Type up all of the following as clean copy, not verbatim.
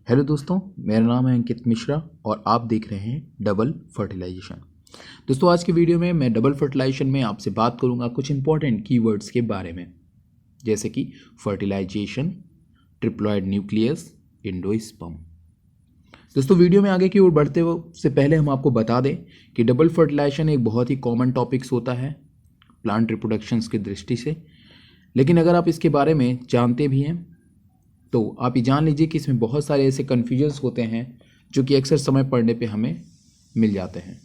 Hello दोस्तों, मेरा नाम है अंकित मिश्रा और आप देख रहे हैं डबल फर्टिलाइजेशन। दोस्तों, आज की वीडियो में मैं डबल फर्टिलाइजेशन में आपसे बात करूंगा कुछ इंपॉर्टेंट कीवर्ड्स के बारे में, जैसे कि फर्टिलाइजेशन, ट्रिप्लॉइड न्यूक्लियस, एंडोस्पर्म। दोस्तों, वीडियो में आगे की ओर बढ़ते से पहले हम आपको बता दें कि डबल फर्टिलाइजेशन एक बहुत ही कॉमन टॉपिक्स होता है प्लांट रिप्रोडक्शंस की दृष्टि से, लेकिन अगर आप इसके बारे में जानते भी हैं तो आप ये जान लीजिए कि इसमें बहुत सारे ऐसे कन्फ्यूजन्स होते हैं जो कि अक्सर समय पड़ने पे हमें मिल जाते हैं।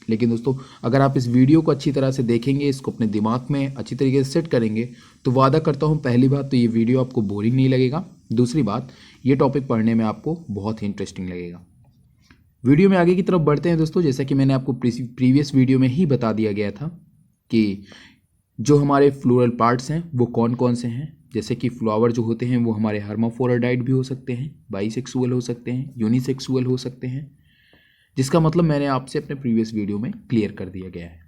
लेकिन दोस्तों, अगर आप इस वीडियो को अच्छी तरह से देखेंगे, इसको अपने दिमाग में अच्छी तरीके से सेट करेंगे, तो वादा करता हूँ पहली बात तो ये वीडियो आपको बोरिंग नहीं लगेगा, दूसरी बात ये टॉपिक पढ़ने में आपको बहुत ही इंटरेस्टिंग लगेगा। वीडियो में आगे की तरफ बढ़ते हैं दोस्तों। जैसा कि मैंने आपको प्रीवियस वीडियो में ही बता दिया गया था कि जो हमारे फ्लोरल पार्ट्स हैं वो कौन कौन से हैं। जैसे कि फ्लावर जो होते हैं वो हमारे हर्माफ्रोडाइट भी हो सकते हैं, बाइसेक्सुअल हो सकते हैं, यूनिसेक्सुअल हो सकते हैं, जिसका मतलब मैंने आपसे अपने प्रीवियस वीडियो में क्लियर कर दिया गया है।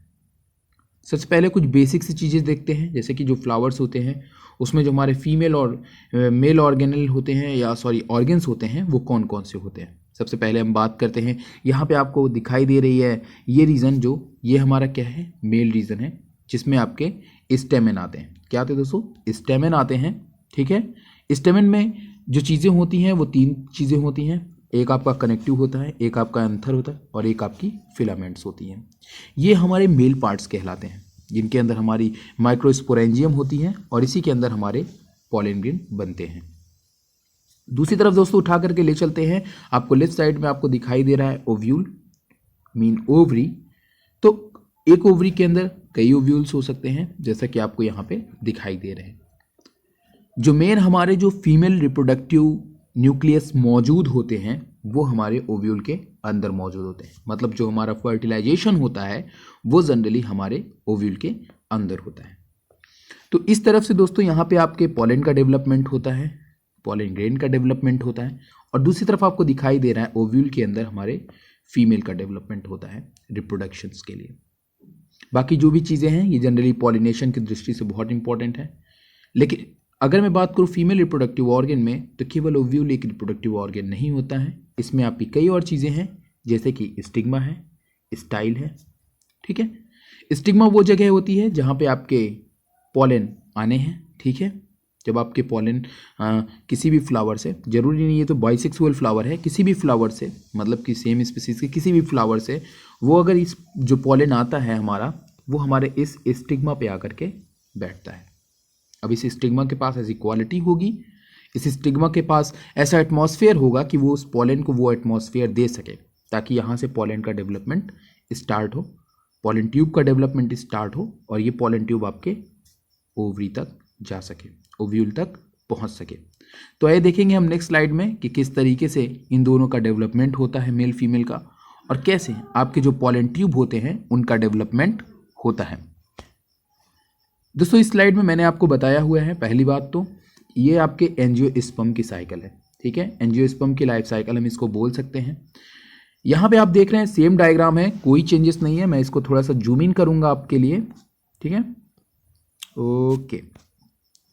सबसे पहले कुछ बेसिक सी चीज़ें देखते हैं, जैसे कि जो फ्लावर्स होते हैं उसमें जो हमारे फीमेल और मेल ऑर्गेनल होते हैं ऑर्गेन्स होते हैं वो कौन कौन से होते हैं। सबसे पहले हम बात करते हैं, यहाँ पे आपको दिखाई दे रही है ये रीजन, ये हमारा क्या है, मेल रीजन है, जिसमें आपके स्टेमेन आते हैं। क्या आते हैं दोस्तों? स्टेमेन आते हैं। ठीक है, स्टेमेन में जो चीज़ें होती हैं वो तीन चीज़ें होती हैं। एक आपका कनेक्टिव होता है, एक आपका एंथर होता है और एक आपकी फिलामेंट्स होती हैं। ये हमारे मेल पार्ट्स कहलाते हैं, जिनके अंदर हमारी माइक्रोस्पोरेंजियम होती है और इसी के अंदर हमारे पॉलन ग्रेन बनते हैं। दूसरी तरफ दोस्तों उठा करके ले चलते हैं, आपको लेफ्ट साइड में आपको दिखाई दे रहा है ओव्यूल मीन ओवरी। तो एक ओवरी के अंदर कई ओव्यूल्स हो सकते हैं, जैसा कि आपको यहाँ पे दिखाई दे रहे हैं। जो मेन हमारे जो फीमेल रिप्रोडक्टिव न्यूक्लियस मौजूद होते हैं वो हमारे ओव्यूल के अंदर मौजूद होते हैं। मतलब जो हमारा फर्टिलाइजेशन होता है वो जनरली हमारे ओव्यूल के अंदर होता है। तो इस तरफ से दोस्तों यहाँ पे आपके पॉलन का डेवलपमेंट होता है, पॉलन ग्रेन का डेवलपमेंट होता है, और दूसरी तरफ आपको दिखाई दे रहा है ओव्यूल के अंदर हमारे फीमेल का डेवलपमेंट होता है रिप्रोडक्शंस के लिए। बाकी जो भी चीज़ें हैं ये जनरली पॉलिनेशन की दृष्टि से बहुत इंपॉर्टेंट है। लेकिन अगर मैं बात करूँ फीमेल रिप्रोडक्टिव ऑर्गन में, तो केवल ओव्यूल एक रिप्रोडक्टिव ऑर्गन नहीं होता है, इसमें आपकी कई और चीज़ें हैं, जैसे कि स्टिग्मा है, स्टाइल है। ठीक है, स्टिग्मा वो जगह होती है जहाँ पे आपके पॉलन आने हैं। ठीक है, जब आपके पॉलन किसी भी फ्लावर से, जरूरी नहीं है तो बाइसेक्सुअल फ्लावर है, किसी भी फ्लावर से, मतलब कि सेम स्पीसीज के किसी भी फ्लावर से, वो अगर इस जो पॉलन आता है हमारा, वो हमारे इस स्टिग्मा पे आकर के बैठता है। अब इस स्टिग्मा के पास ऐसी क्वालिटी होगी, इस स्टिग्मा के पास ऐसा एटमॉस्फेयर होगा कि वो उस पॉलन को वो एटमॉस्फेयर दे सके, ताकि यहाँ से पॉलन का डेवलपमेंट स्टार्ट हो, पॉलन ट्यूब का डेवलपमेंट स्टार्ट हो, और ये पॉलन ट्यूब आपके ओवरी तक जा सके, ओव्यूल तक पहुँच सके। तो आइए देखेंगे हम नेक्स्ट स्लाइड में कि किस तरीके से इन दोनों का डेवलपमेंट होता है, मेल फीमेल का, और कैसे आपके जो पॉलन ट्यूब होते हैं उनका डेवलपमेंट होता है। दोस्तों, इस स्लाइड में मैंने आपको बताया हुआ है, पहली बात तो ये आपके एंजियोस्पर्म की साइकिल है। ठीक है, एंजियोस्पर्म की लाइफ साइकिल हम इसको बोल सकते हैं। यहाँ पे आप देख रहे हैं सेम डायग्राम है, कोई चेंजेस नहीं है। मैं इसको थोड़ा सा जूम इन करूँगा आपके लिए। ठीक है, ओके।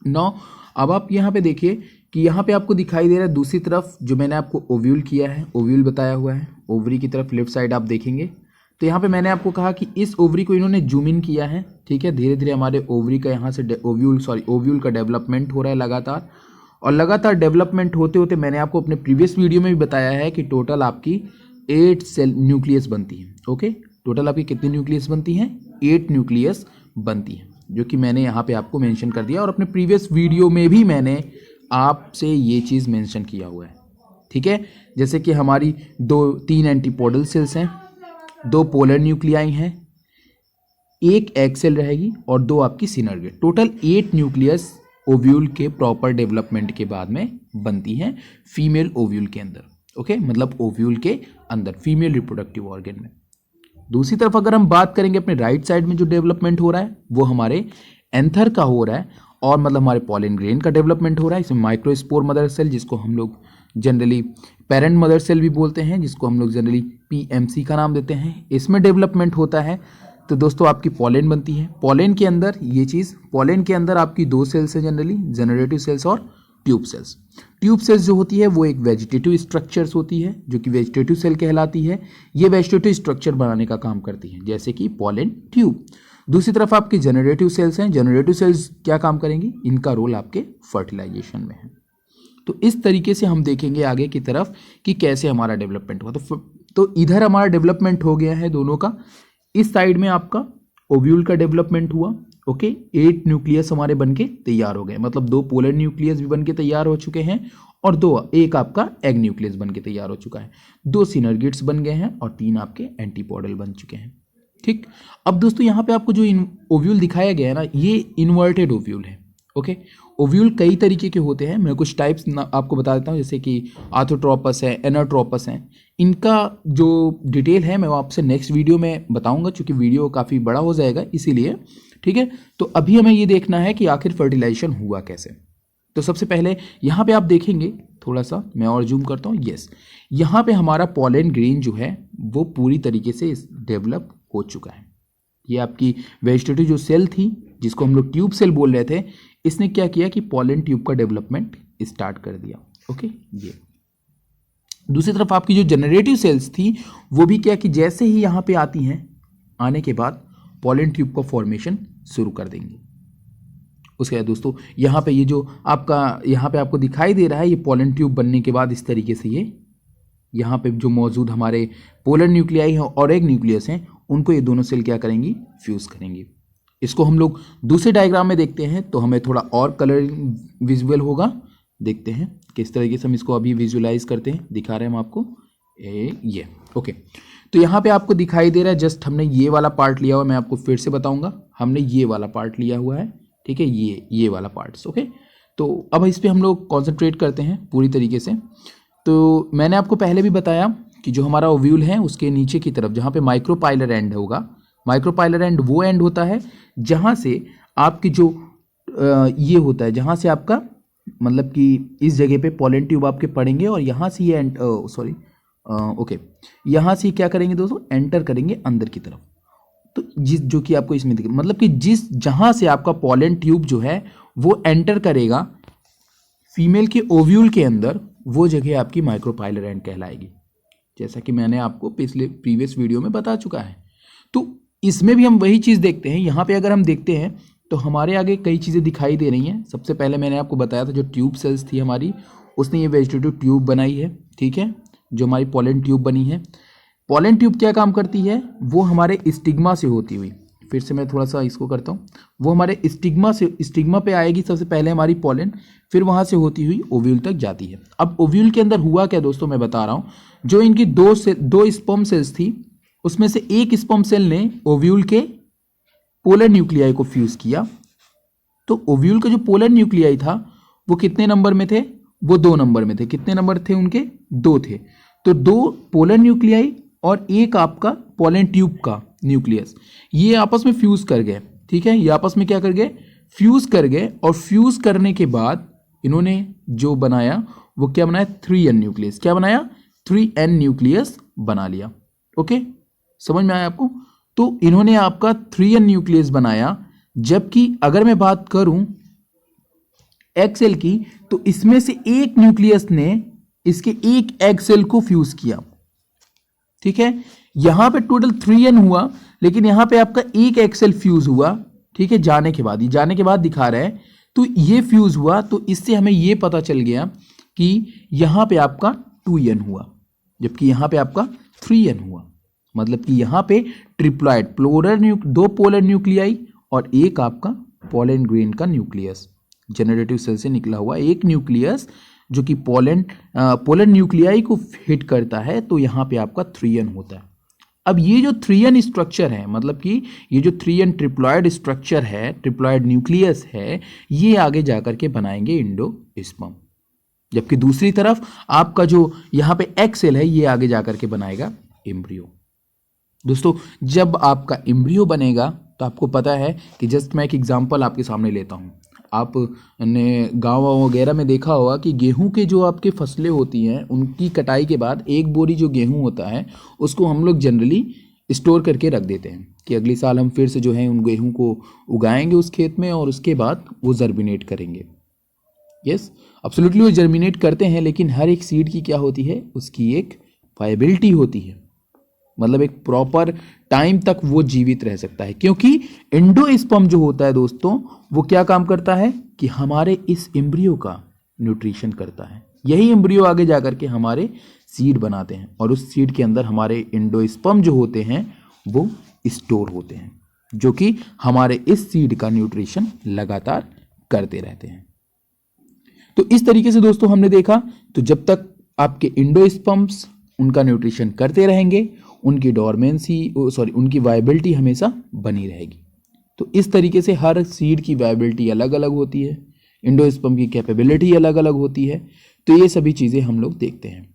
नाउ अब आप यहाँ पे देखिए कि यहाँ पे आपको दिखाई दे रहा है दूसरी तरफ जो मैंने आपको ओव्यूल किया है, ओव्यूल बताया हुआ है, ओवरी की तरफ लेफ्ट साइड आप देखेंगे तो यहाँ पे मैंने आपको कहा कि इस ओवरी को इन्होंने जूम इन किया है। ठीक है, धीरे धीरे हमारे ओवरी का यहाँ से ओव्यूल का डेवलपमेंट हो रहा है लगातार, और लगातार डेवलपमेंट होते होते मैंने आपको अपने प्रीवियस वीडियो में भी बताया है कि टोटल आपकी 8 सेल न्यूक्लियस बनती है। ओके, टोटल आपकी कितनी न्यूक्लियस बनती हैं? 8 न्यूक्लियस बनती हैं, जो कि मैंने यहाँ पे आपको मेंशन कर दिया, और अपने प्रीवियस वीडियो में भी मैंने आपसे ये चीज़ मेंशन किया हुआ है। ठीक है, जैसे कि हमारी 3 एंटीपोडल सेल्स हैं, 2 पोलर न्यूक्लियाई हैं, 1 एग सेल रहेगी और 2 आपकी सिनर्गेट। टोटल 8 न्यूक्लियस ओव्यूल के प्रॉपर डेवलपमेंट के बाद में बनती हैं फीमेल ओव्यूल के अंदर। ओके, मतलब ओव्यूल के अंदर फीमेल रिप्रोडक्टिव ऑर्गन में। दूसरी तरफ अगर हम बात करेंगे अपने राइट साइड में जो डेवलपमेंट हो रहा है वो हमारे एंथर का हो रहा है, और मतलब हमारे पॉलन ग्रेन का डेवलपमेंट हो रहा है। इसमें माइक्रोस्पोर मदर सेल, जिसको हम लोग जनरली पेरेंट मदर सेल भी बोलते हैं, जिसको हम लोग जनरली PMC का नाम देते हैं, इसमें डेवलपमेंट होता है। तो दोस्तों आपकी पॉलन बनती है। पॉलन के अंदर ये चीज़, पॉलन के अंदर आपकी 2 सेल्स हैं जनरली, जनरेटिव सेल्स और ट्यूब सेल्स। ट्यूब सेल्स जो होती है वो एक वेजिटेटिव स्ट्रक्चर्स होती है जो कि वेजिटेटिव सेल कहलाती है। ये वेजिटेटिव स्ट्रक्चर बनाने का काम करती है, जैसे कि पॉलन ट्यूब। दूसरी तरफ आपके जनरेटिव सेल्स हैं। जनरेटिव सेल्स क्या काम करेंगी? इनका रोल आपके फर्टिलाइजेशन में है। तो इस तरीके से हम देखेंगे आगे की तरफ कि कैसे हमारा डेवलपमेंट हुआ। तो इधर हमारा डेवलपमेंट हो गया है दोनों का। इस साइड में आपका ओव्यूल का डेवलपमेंट हुआ। ओके, 8 न्यूक्लियस हमारे बनके तैयार हो गए, मतलब 2 पोलर न्यूक्लियस भी बनके तैयार हो चुके हैं और एक आपका एग न्यूक्लियस बनके तैयार हो चुका है। 2 सिनर्गिड्स बन गए हैं और 3 आपके एंटीपोडल बन चुके हैं। ठीक, अब दोस्तों यहाँ पे आपको जो ओव्यूल दिखाया गया है ना, ये इन्वर्टेड ओव्यूल है। ओके, ओव्यूल कई तरीके के होते हैं, मैं कुछ टाइप्स आपको बता देता हूँ, जैसे कि आर्थोट्रोपस है, एनाट्रोपस है। इनका जो डिटेल है मैं वो आपसे नेक्स्ट वीडियो में बताऊंगा, क्योंकि वीडियो काफ़ी बड़ा हो जाएगा इसीलिए। ठीक है, तो अभी हमें ये देखना है कि आखिर फर्टिलाइजेशन हुआ कैसे। तो सबसे पहले यहाँ पे आप देखेंगे, थोड़ा सा मैं और जूम करता हूँ। यस, यहाँ पे हमारा पॉलन ग्रेन जो है वो पूरी तरीके से डेवलप हो चुका है। ये आपकी वेजिटेटिव जो सेल थी जिसको हम लोग ट्यूब सेल बोल रहे थे, इसने क्या किया कि पॉलन ट्यूब का डेवलपमेंट स्टार्ट कर दिया। ओके, ये दूसरी तरफ आपकी जो जनरेटिव सेल्स थी वो भी क्या कि जैसे ही यहाँ पे आती हैं, आने के बाद पॉलन ट्यूब का फॉर्मेशन शुरू कर देंगी। उसके बाद दोस्तों यहाँ पे ये जो आपका यहाँ पे आपको दिखाई दे रहा है, ये पॉलन ट्यूब बनने के बाद इस तरीके से ये यहाँ पे जो मौजूद हमारे पोलर न्यूक्लियाई हैं और एग न्यूक्लियस हैं, उनको ये दोनों सेल क्या करेंगी? फ्यूज करेंगी। इसको हम लोग दूसरे डायग्राम में देखते हैं तो हमें थोड़ा और कलरिंग विजुअल होगा। देखते हैं किस तरीके से हम इसको अभी विजुअलाइज करते हैं, दिखा रहे हैं हम आपको ये। ओके, तो यहाँ पे आपको दिखाई दे रहा है, जस्ट हमने ये वाला पार्ट लिया हुआ है। मैं आपको फिर से बताऊंगा, हमने ये वाला पार्ट लिया हुआ है। ठीक है, ये वाला पार्ट्स। ओके, तो अब इस पर हम लोग कॉन्सेंट्रेट करते हैं पूरी तरीके से। तो मैंने आपको पहले भी बताया कि जो हमारा ओव्यूल है उसके नीचे की तरफ जहाँ पे माइक्रोपाइलर एंड होगा, माइक्रोपाइलर एंड वो एंड होता है जहाँ से आपकी जो ये होता है, जहाँ से आपका मतलब कि इस जगह पे पॉलन ट्यूब आपके पड़ेंगे और यहाँ से ये ओके, यहाँ से क्या करेंगे दोस्तों? एंटर करेंगे अंदर की तरफ। तो जो कि आपको इसमें दिखे, मतलब कि जहाँ से आपका पॉलन ट्यूब जो है वो एंटर करेगा फीमेल के ओव्यूल के अंदर, वो जगह आपकी माइक्रोपाइलर एंड कहलाएगी, जैसा कि मैंने आपको प्रीवियस वीडियो में बता चुका है। तो इसमें भी हम वही चीज़ देखते हैं। यहाँ पे अगर हम देखते हैं तो हमारे आगे कई चीज़ें दिखाई दे रही हैं। सबसे पहले मैंने आपको बताया था जो ट्यूब सेल्स थी हमारी, उसने ये वेजिटेटिव ट्यूब बनाई है। ठीक है, जो हमारी पॉलन ट्यूब बनी है। पॉलन ट्यूब क्या काम करती है? वो हमारे स्टिग्मा से होती हुई, फिर से मैं थोड़ा सा इसको करता हूँ, वो हमारे स्टिग्मा पे आएगी सबसे पहले हमारी पॉलन, फिर वहाँ से होती हुई ओव्यूल तक जाती है। अब ओव्यूल के अंदर हुआ क्या दोस्तों, मैं बता रहा हूँ। जो इनकी दो स्पर्म सेल्स थी, उसमें से एक स्पर्म सेल ने ओव्यूल के पोलर न्यूक्लियाई को फ्यूज किया। तो ओव्यूल का जो पोलर न्यूक्लियाई था वो कितने नंबर में थे? वो 2 नंबर में थे। कितने नंबर थे उनके? 2 थे। तो 2 पोलर न्यूक्लियाई और एक आपका पॉलन ट्यूब का न्यूक्लियस, ये आपस में फ्यूज कर गए। ठीक है, ये आपस में क्या कर गए? फ्यूज कर गए। और फ्यूज करने के बाद इन्होंने जो बनाया वो क्या बनाया? 3n nucleus. क्या बनाया? 3n न्यूक्लियस बना लिया। ओके, समझ में आया आपको? तो इन्होंने आपका 3n न्यूक्लियस बनाया। जबकि अगर मैं बात करूं एग सेल की, तो इसमें से एक न्यूक्लियस ने इसके एक एग सेल को फ्यूज किया। ठीक है, यहां पे टोटल 3n हुआ, लेकिन यहां पे आपका एक एग सेल फ्यूज हुआ। ठीक है, जाने के बाद दिखा रहा है। तो ये फ्यूज हुआ, तो इससे हमें ये पता चल गया कि यहां पे आपका 2n हुआ, जबकि यहां पे आपका 3n हुआ। मतलब कि यहां पे ट्रिप्लॉइड दो पोलर न्यूक्लियाई और एक आपका पॉलन ग्रेन का न्यूक्लियस, जनरेटिव सेल से निकला हुआ एक न्यूक्लियस जो कि पोलर न्यूक्लियाई को हिट करता है। तो यहां पे आपका 3n होता है। अब ये जो 3n स्ट्रक्चर है, मतलब कि ये जो 3n ट्रिप्लॉइड स्ट्रक्चर है, ट्रिप्लॉइड न्यूक्लियस है, ये आगे जाकर के बनाएंगे इंडोस्पर्म। जबकि दूसरी तरफ आपका जो यहाँ पे एग सेल है, ये आगे जाकर के बनाएगा एम्ब्रियो। दोस्तों, जब आपका एम्ब्रियो बनेगा तो आपको पता है कि जस्ट मैं एक एग्जांपल आपके सामने लेता हूँ। आपने गाँव वगैरह में देखा होगा कि गेहूं के जो आपके फसलें होती हैं, उनकी कटाई के बाद एक बोरी जो गेहूं होता है उसको हम लोग जनरली स्टोर करके रख देते हैं कि अगले साल हम फिर से जो है उन गेहूं को उगाएंगे उस खेत में और उसके बाद वो जर्मिनेट करेंगे। यस एब्सोल्युटली वो जर्मिनेट करते हैं, लेकिन हर एक सीड की क्या होती है, उसकी एक वायबिलिटी होती है, मतलब एक प्रॉपर टाइम तक वो जीवित रह सकता है, क्योंकि एंडोस्पर्म जो होता है दोस्तों वो क्या काम करता है कि हमारे इस एम्ब्रियो का न्यूट्रिशन करता है। यही एम्ब्रियो आगे जाकर के हमारे सीड बनाते हैं और उस सीड के अंदर हमारे एंडोस्पर्म जो होते हैं वो स्टोर होते हैं, जो कि हमारे इस सीड का न्यूट्रिशन लगातार करते रहते हैं। तो इस तरीके से दोस्तों हमने देखा, तो जब तक आपके एंडोस्पर्म्स उनका न्यूट्रिशन करते रहेंगे, उनकी उनकी वायबिलिटी हमेशा बनी रहेगी। तो इस तरीके से हर सीड की वायबिलिटी अलग अलग होती है, एंडोस्पर्म की कैपेबिलिटी अलग अलग होती है। तो ये सभी चीज़ें हम लोग देखते हैं।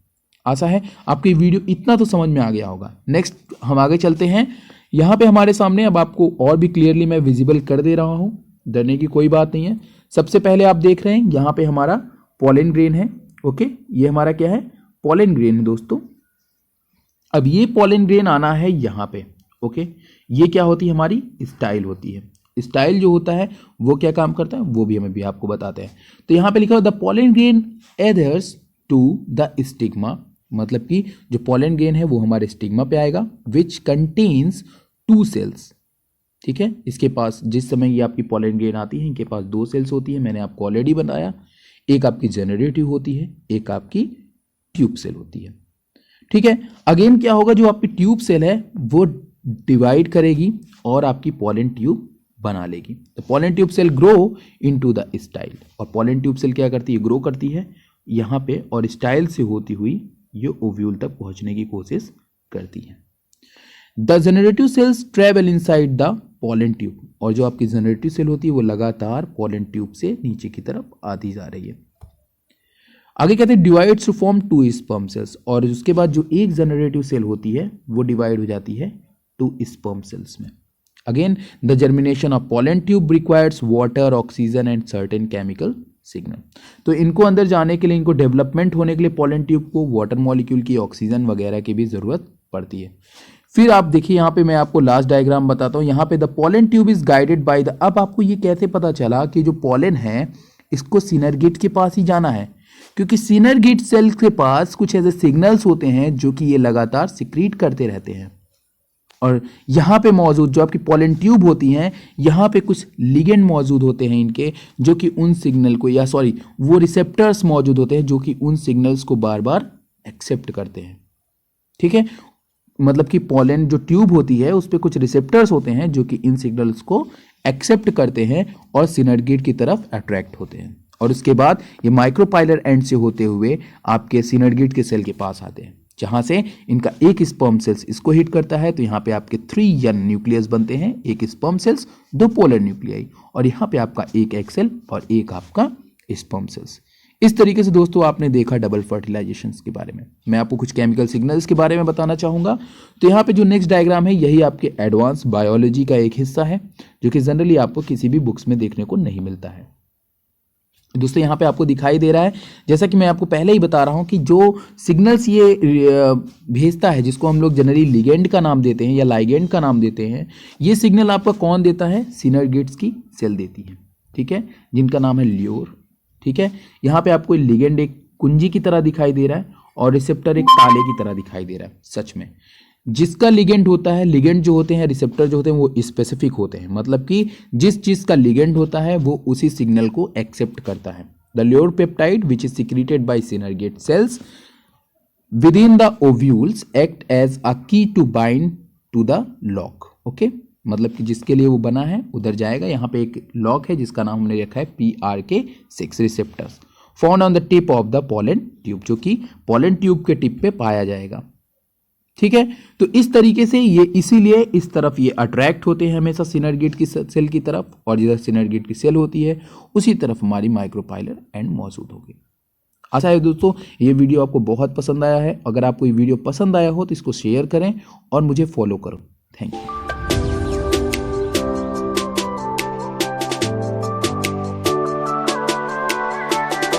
आशा है आपको ये वीडियो इतना तो समझ में आ गया होगा। नेक्स्ट हम आगे चलते हैं। यहाँ पे हमारे सामने अब आपको और भी क्लियरली मैं विजिबल कर दे रहा हूँ, डरने की कोई बात नहीं है। सबसे पहले आप देख रहे हैं यहाँ पे हमारा पॉलन ग्रेन है। ओके, ये हमारा क्या है, पॉलन ग्रेन है दोस्तों। अब ये पॉलन ग्रेन आना है यहाँ पे। ओके, ये क्या होती है, हमारी स्टाइल होती है। स्टाइल जो होता है वो क्या काम करता है वो भी हमें भी आपको बताते हैं। तो यहाँ पे लिखा हुआ the pollen grain adheres to the stigma, मतलब कि जो पॉलन ग्रेन है वो हमारे स्टिग्मा पे आएगा, विच कंटेन्स 2 सेल्स। ठीक है, इसके पास जिस समय ये आपकी पॉलन ग्रेन आती है इनके पास 2 सेल्स होती है, मैंने आपको ऑलरेडी बताया। एक आपकी जनरेटिव होती है, एक आपकी ट्यूब सेल होती है। ठीक है, अगेन क्या होगा, जो आपकी ट्यूब सेल है वो डिवाइड करेगी और आपकी पॉलन ट्यूब बना लेगी। तो pollen tube cell grow into the style, और पॉलन ट्यूब सेल क्या करती है, ग्रो करती है यहाँ पे, और स्टाइल से होती हुई ये ओव्यूल तक पहुंचने की कोशिश करती है। The generative cells travel inside the pollen tube, और जो आपकी जनरेटिव सेल होती है वो लगातार पॉलन ट्यूब से नीचे की तरफ आती जा रही है। आगे कहते हैं divides to form 2 sperm cells, और उसके बाद जो एक जनरेटिव सेल होती है वो डिवाइड हो जाती है 2 स्पर्म सेल्स में। Again the germination of pollen tube requires water, oxygen and certain chemical signal. तो इनको अंदर जाने के लिए, इनको डेवलपमेंट होने के लिए पॉलन ट्यूब को वाटर मॉलिक्यूल की, ऑक्सीजन वगैरह की भी जरूरत पड़ती है। फिर आप देखिए यहाँ पे मैं आपको लास्ट डायग्राम बताता हूँ। यहाँ पे the pollen tube is guided by the, अब आपको ये कैसे पता चला कि जो पॉलन है इसको सिनर्गिड के पास ही जाना है, क्योंकि सिनर्गिड सेल के पास कुछ ऐसे सिग्नल्स होते हैं जो कि ये लगातार सिक्रीट करते रहते हैं। और यहाँ पे मौजूद जो आपकी पॉलन ट्यूब होती हैं, यहाँ पे कुछ लिगेंड मौजूद होते हैं इनके, जो कि उन सिग्नल को, या सॉरी वो रिसेप्टर्स मौजूद होते हैं जो कि उन सिग्नल्स को बार बार एक्सेप्ट करते हैं। ठीक है, मतलब कि पॉलन जो ट्यूब होती है उस पर कुछ रिसेप्टर्स होते हैं जो कि इन सिग्नल्स को एक्सेप्ट करते हैं और सिनर्गिड की तरफ अट्रैक्ट होते हैं, और उसके बाद ये माइक्रोपाइलर एंड से होते हुए आपके सिनर्गिड के सेल के पास आते हैं, जहां से इनका एक स्पर्म सेल्स इसको हिट करता है। तो यहाँ पे आपके 3 न्यूक्लियस बनते हैं, एक स्पर्म सेल्स, 2 पोलर न्यूक्लियाई, और यहाँ पे आपका एक एग सेल और एक आपका स्पर्म सेल्स। इस तरीके से दोस्तों आपने देखा डबल फर्टिलाइजेशन के बारे में। मैं आपको कुछ केमिकल सिग्नल्स के बारे में बताना चाहूँगा। तो यहाँ पे जो नेक्स्ट डायग्राम है यही आपके एडवांस बायोलॉजी का एक हिस्सा है, जो कि जनरली आपको किसी भी बुक्स में देखने को नहीं मिलता है। दोस्तों यहाँ पे आपको दिखाई दे रहा है, जैसा कि मैं आपको पहले ही बता रहा हूँ कि जो सिग्नल्स ये भेजता है, जिसको हम लोग जनरली लिगेंड का नाम देते हैं या लाइगेंड का नाम देते हैं, ये सिग्नल आपका कौन देता है, सिनर्गिड्स की सेल देती है। ठीक है, जिनका नाम है ल्योर। ठीक है, यहाँ पे आपको लिगेंड एक कुंजी की तरह दिखाई दे रहा है और रिसेप्टर एक ताले की तरह दिखाई दे रहा है। सच में जिसका लिगेंड होता है, लिगेंड जो होते हैं, रिसेप्टर जो होते हैं वो स्पेसिफिक होते हैं, मतलब कि जिस चीज का लिगेंड होता है वो उसी सिग्नल को एक्सेप्ट करता है। The lure peptide which is secreted by synergid cells within the ovules act as a key to bind to the lock. Okay, मतलब कि जिसके लिए वो बना है उधर जाएगा। यहाँ पे एक लॉक है जिसका नाम हमने रखा है PRK6 receptors found on the tip of the pollen tube, जो कि पॉलन ट्यूब के टिप पे पाया जाएगा। ठीक है, तो इस तरीके से ये इसीलिए इस तरफ ये अट्रैक्ट होते हैं हमेशा सिनर्गिड की सेल की तरफ, और जिधर सिनर्गिड की सेल होती है उसी तरफ हमारी माइक्रोपाइलर एंड मौजूद होगी। आशा है दोस्तों ये वीडियो आपको बहुत पसंद आया है। अगर आपको ये वीडियो पसंद आया हो तो इसको शेयर करें और मुझे फॉलो करो। Thank you.